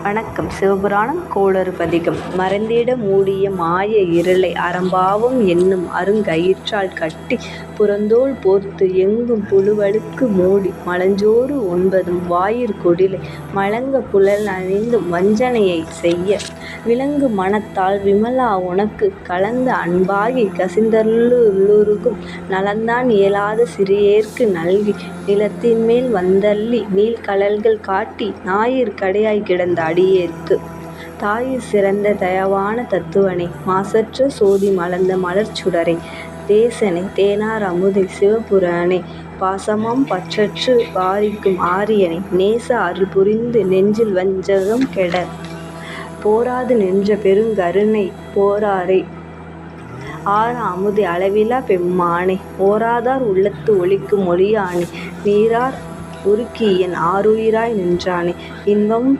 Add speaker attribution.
Speaker 1: வணக்கம். சிவபுராணம் கோளறு பதிகம். மறைந்திட மூடிய மாய இருளை அறம்பாவம் என்னும் அருங்கயிற்றால் கட்டிப் புறந்தோள் போர்த்து எங்கும் புழுவழுக்கு மூடி மலஞ்சோறு உண்பதும் வாயிற் குடிலை மலங்கப் புனல் அணிந்தும் வஞ்சனையைச் செய்ய விலங்கு மனத்தால் விமலா உனக்குக் கலந்த அன்பாகிக் கசிந்தருளுருகும் நலந்தான் இயலாத சிறியேற்கு நல்கி நிலத்தின்மேல் வந்தள்ளி நீள்கழல்கள் காட்டி ஞாயிற் கடையாய்க் கிடந்த அடியேற்கு தாயிற் சிறந்த தயவான தத்துவனே மாசற்ற சோதி மலர்ந்த மலர்ச்சுடரே தேசனே தேனார் அமுதே சிவபுரனே பாசமாம் பற்றற்று பாரிக்கும் ஆரியனே நேச அருள் புரிந்து நெஞ்சில் வஞ்சகம் கெடப் போராது நின்ற பெருங்கருணை போராரே ஆர அமுதே அளவிலாப் பெம்மானே ஓராதார் உள்ளத்து ஒளிக்கும் ஒளியானே நீரார் உருக்கி என் ஆருயிராய் நின்றானே இன்பமும்